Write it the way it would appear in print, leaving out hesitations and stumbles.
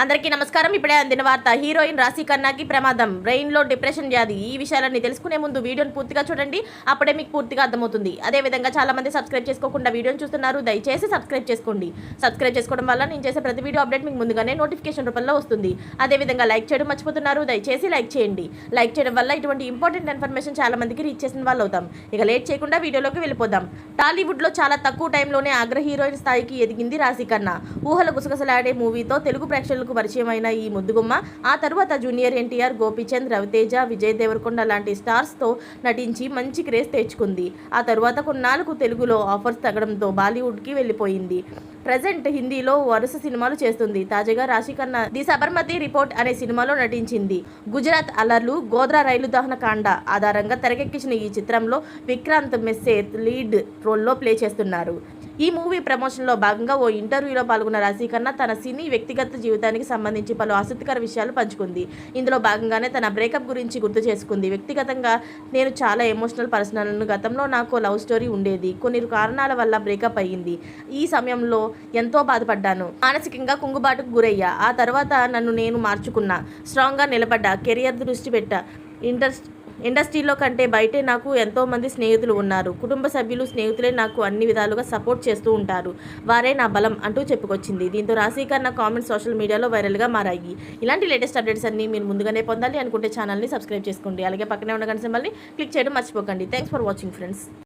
అందరికీ నమస్కారం. ఇప్పుడే అందిన వార్త. హీరోయిన్ రాశి ఖన్నాకి ప్రమాదం, బ్రెయిన్లో డిప్రెషన్ వ్యాధి. ఈ విషయాలన్నీ తెలుసుకునే ముందు వీడియోని పూర్తిగా చూడండి, అప్పుడే మీకు పూర్తిగా అర్థమవుతుంది. అదేవిధంగా చాలా మంది సబ్స్క్రైబ్ చేసుకోకుండా వీడియోని చూస్తున్నారు, దయచేసి సబ్స్క్రైబ్ చేసుకోండి. సబ్స్క్రైబ్ చేసుకోవడం వల్ల నేను చేసే ప్రతి వీడియో అప్డేట్ మీకు ముందుగానే నోటిఫికేషన్ రూపంలో వస్తుంది. అదేవిధంగా లైక్ చేయడం మర్చిపోతున్నారు, దయచేసి లైక్ చేయండి. లైక్ చేయడం వల్ల ఇటువంటి ఇంపార్టెంట్ ఇన్ఫర్మేషన్ చాలా మందికి రీచ్ చేసిన వాళ్ళు అవుతాం. ఇక లేట్ చేయకుండా వీడియోలోకి వెళ్ళిపోదాం. టాలీవుడ్లో చాలా తక్కువ టైంలోనే అగ్ర హీరోయిన్ స్థాయికి ఎదిగింది రాశి ఖన్నా. ఊహల గుసగుసలాడే మూవీతో తెలుగు ప్రేక్షకులకు పరిచయమైన ఈ ముద్దుగుమ్మ ఆ తరువాత జూనియర్ ఎన్టీఆర్, గోపీచంద్, రవితేజ, విజయ్ దేవరకొండ లాంటి స్టార్స్తో నటించి మంచి క్రేజ్ తెచ్చుకుంది. ఆ తరువాత కొన్నాళ్ళకు తెలుగులో ఆఫర్స్ తగ్గడంతో బాలీవుడ్కి వెళ్ళిపోయింది. ప్రజెంట్ హిందీలో వరుస సినిమాలు చేస్తుంది. తాజాగా రాశి ఖన్నా ది సబర్మతి రిపోర్ట్ అనే సినిమాలో నటించింది. గుజరాత్ అల్లర్లు, గోద్రా రైలు దహన కాండ ఆధారంగా తెరకెక్కించిన ఈ చిత్రంలో విక్రాంత్ మెస్సేత్ లీడ్ రోల్లో ప్లే చేస్తున్నారు. ఈ మూవీ ప్రమోషన్లో భాగంగా ఓ ఇంటర్వ్యూలో పాల్గొన్న రాశి ఖన్నా తన సినీ వ్యక్తిగత జీవితానికి సంబంధించి పలు ఆసక్తికర విషయాలు పంచుకుంది. ఇందులో భాగంగానే తన బ్రేకప్ గురించి గుర్తు చేసుకుంది. వ్యక్తిగతంగా నేను చాలా ఎమోషనల్ పర్సనల్ను. గతంలో నాకు లవ్ స్టోరీ ఉండేది. కొన్ని కారణాల వల్ల బ్రేకప్ అయ్యింది. ఈ సమయంలో ఎంతో బాధపడ్డాను. మానసికంగా కుంగుబాటుకు గురయ్యా. ఆ తర్వాత నన్ను నేను మార్చుకున్నా, స్ట్రాంగ్గా నిలబడ్డా, కెరియర్ దృష్టి పెట్టా. ఇండస్ట్రీలో కంటే బయటే నాకు ఎంతోమంది స్నేహితులు ఉన్నారు. కుటుంబ సభ్యులు, స్నేహితులే నాకు అన్ని విధాలుగా సపోర్ట్ చేస్తూ ఉంటారు. వారే నా బలం అంటూ చెప్పుకొచ్చింది. దీంతో రాశి ఖన్నా కామెంట్స్ సోషల్ మీడియాలో వైరల్గా మారాయి. ఇలాంటి లేటెస్ట్ అప్డేట్స్ అన్ని మీరు ముందుగానే పొందాలి అనుకుంటే ఛానల్ని సబ్స్క్రైబ్ చేసుకోండి. అలాగే పక్కనే ఉన్న గంట సింబల్ని క్లిక్ చేయడం మర్చిపోకండి. Thanks for watching friends.